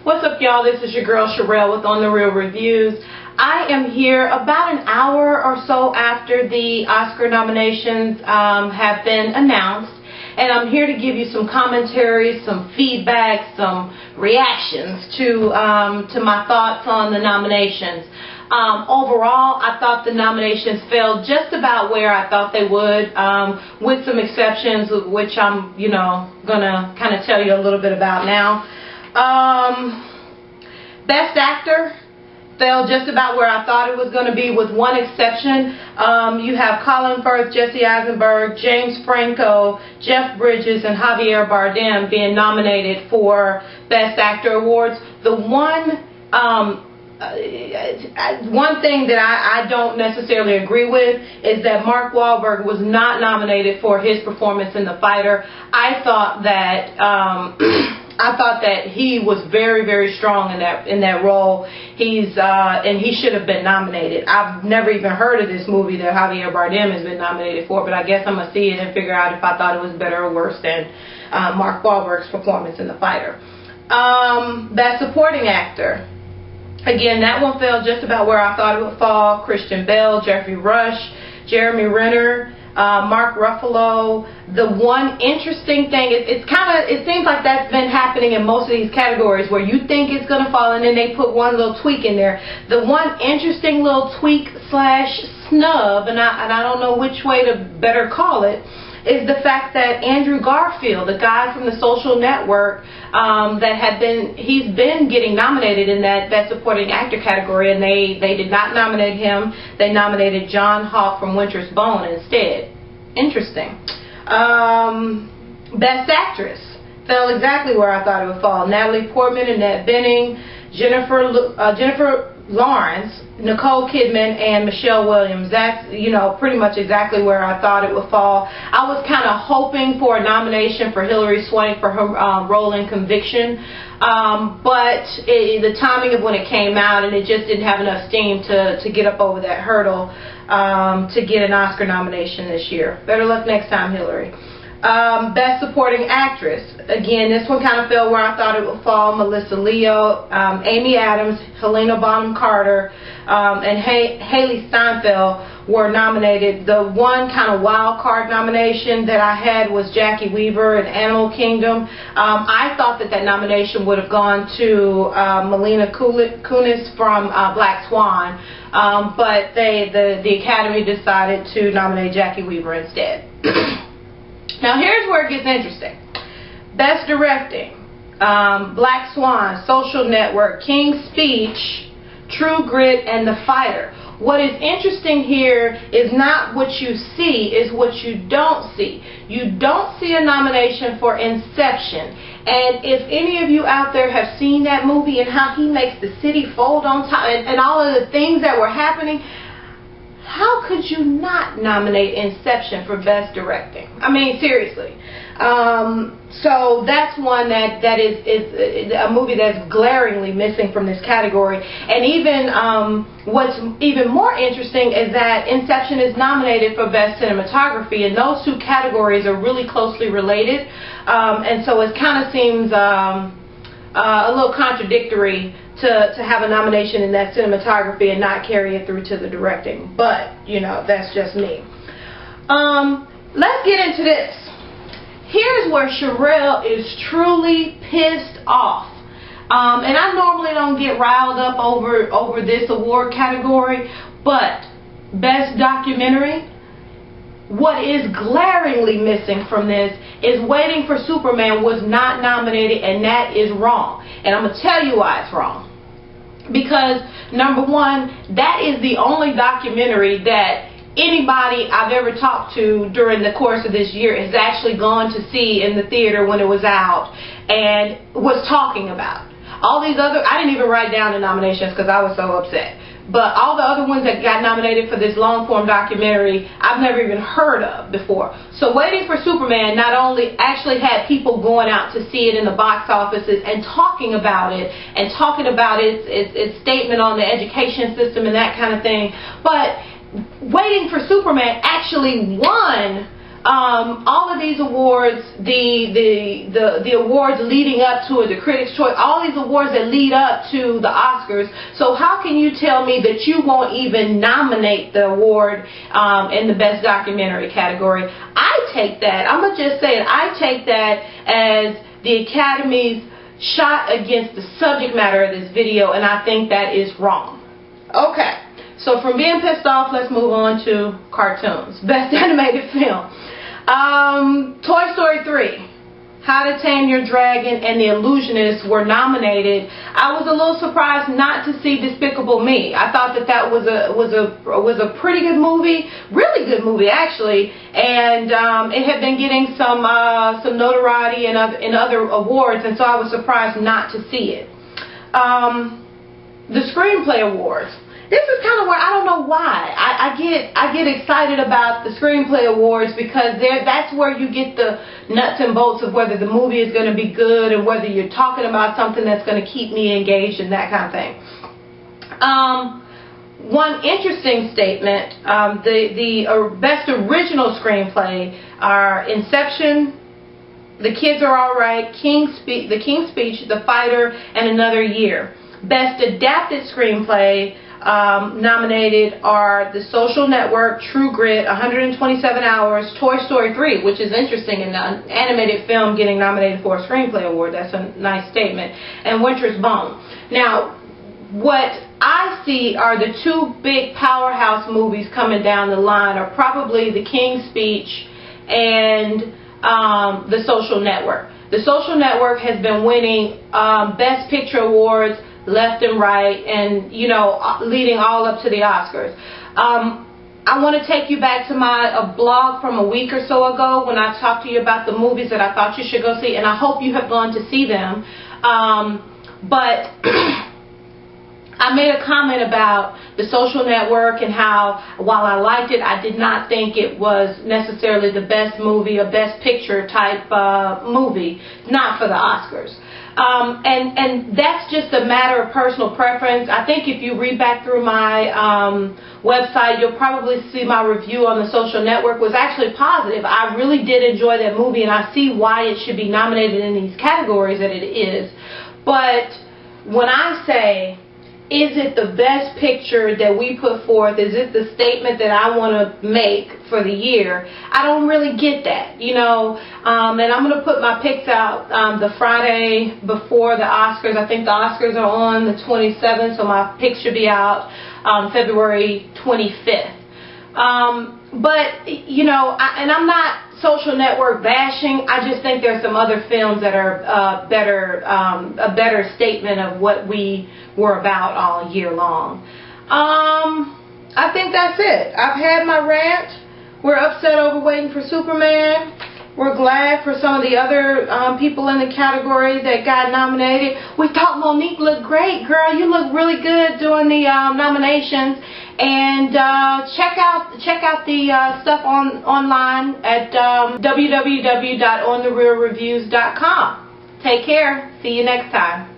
What's up, y'all? This is your girl Sherelle with On The Real Reviews. I am here about an hour or so after the Oscar nominations have been announced, and I'm here to give you some commentary, some feedback, some reactions to my thoughts on the nominations. Overall, I thought the nominations fell just about where I thought they would, with some exceptions, which I'm, gonna kind of tell you a little bit about now. Best Actor fell just about where I thought it was going to be, with one exception. You have Colin Firth, Jesse Eisenberg, James Franco, Jeff Bridges, and Javier Bardem being nominated for Best Actor awards. The one thing that I don't necessarily agree with is that Mark Wahlberg was not nominated for his performance in The Fighter. I thought that he was very, very strong in that role. And he should have been nominated. I've never even heard of this movie that Javier Bardem has been nominated for, but I guess I'm gonna see it and figure out if I thought it was better or worse than Mark Wahlberg's performance in The Fighter. Best Supporting Actor. Again, that one fell just about where I thought it would fall. Christian Bale, Jeffrey Rush, Jeremy Renner, Mark Ruffalo. The one interesting thing, it seems like that's been happening in most of these categories where you think it's going to fall and then they put one little tweak in there. The one interesting little tweak slash snub, and I don't know which way to better call it, is the fact that Andrew Garfield, the guy from The Social Network, he's been getting nominated in that Best Supporting Actor category, and they did not nominate him. They nominated John Hawke from Winter's Bone instead. Interesting. Best Actress fell exactly where I thought it would fall. Natalie Portman, Annette Bening, Jennifer Lawrence, Nicole Kidman, and Michelle Williams. That's, pretty much exactly where I thought it would fall. I was kind of hoping for a nomination for Hilary Swank for her role in Conviction, but the timing of when it came out, and it just didn't have enough steam to get up over that hurdle to get an Oscar nomination this year. Better luck next time, Hilary. Best Supporting Actress. Again, this one kind of fell where I thought it would fall. Melissa Leo, Amy Adams, Helena Bonham Carter, and Haley Steinfeld were nominated. The one kind of wild card nomination that I had was Jackie Weaver in Animal Kingdom. I thought that nomination would have gone to Melina Kunis from Black Swan, but the Academy decided to nominate Jackie Weaver instead. Now here's where it gets interesting. Best Directing. Black Swan, Social Network, King's Speech, True Grit, and The Fighter. What is interesting here is not what you see, is what you don't see. You don't see a nomination for Inception. And if any of you out there have seen that movie and how he makes the city fold on top and all of the things that were happening, how could you not nominate Inception for Best Directing? I mean, seriously. So that's one that is a movie that's glaringly missing from this category. And even what's even more interesting is that Inception is nominated for Best Cinematography, and those two categories are really closely related. And so it kind of seems a little contradictory to have a nomination in that cinematography and not carry it through to the directing. But, that's just me. Let's get into this. Here's where Sherelle is truly pissed off. And I normally don't get riled up over this award category, but Best Documentary, what is glaringly missing from this is Waiting for Superman was not nominated, and that is wrong. And I'm going to tell you why it's wrong. Because, number one, that is the only documentary that anybody I've ever talked to during the course of this year has actually gone to see in the theater when it was out and was talking about. All these other, I didn't even write down the nominations because I was so upset. But all the other ones that got nominated for this long-form documentary, I've never even heard of before. So Waiting for Superman not only actually had people going out to see it in the box offices and talking about it, and talking about its statement on the education system and that kind of thing, but Waiting for Superman actually won all of these awards, the awards leading up to it, the Critics' Choice, all these awards that lead up to the Oscars. So how can you tell me that you won't even nominate the award in the Best Documentary category? I take that, I'm going to just say it, I take that as the Academy's shot against the subject matter of this video, and I think that is wrong. Okay, so from being pissed off, let's move on to cartoons. Best Animated Film. Toy Story 3, How to Tame Your Dragon, and The Illusionist were nominated. I was a little surprised not to see Despicable Me. I thought that was a pretty good movie, really good movie actually, and it had been getting some notoriety in other awards, and so I was surprised not to see it. The Screenplay Awards. This is kind of where I don't know why I get excited about the Screenplay Awards, because that's where you get the nuts and bolts of whether the movie is going to be good and whether you're talking about something that's going to keep me engaged and that kind of thing. One interesting statement, the Best Original Screenplay are Inception, The Kids Are Alright, The King's Speech, The Fighter, and Another Year. Best Adapted Screenplay nominated are The Social Network, True Grit, 127 Hours, Toy Story 3, which is interesting, in an animated film getting nominated for a Screenplay Award. That's a nice statement. And Winter's Bone. Now, what I see are the two big powerhouse movies coming down the line are probably The King's Speech and The Social Network. The Social Network has been winning Best Picture awards left and right, and leading all up to the Oscars. I want to take you back to my blog from a week or so ago when I talked to you about the movies that I thought you should go see, and I hope you have gone to see them. But I made a comment about The Social Network and how, while I liked it, I did not think it was necessarily the best movie or best picture type movie, not for the Oscars. And that's just a matter of personal preference. I think if you read back through my website, you'll probably see my review on The Social Network was actually positive. I really did enjoy that movie, and I see why it should be nominated in these categories that it is. But when I say, is it the best picture that we put forth? Is it the statement that I want to make for the year? I don't really get that, and I'm going to put my picks out the Friday before the Oscars. I think the Oscars are on the 27th, so my picks should be out February 25th. But, and I'm not Social Network bashing. I just think there's some other films that are a better statement of what we were about all year long. I think that's it. I've had my rant. We're upset over Waiting for Superman. We're glad for some of the other people in the category that got nominated. We thought Monique looked great. Girl, you look really good doing the nominations. And check out the stuff online at www.onthereelreviews.com. Take care. See you next time.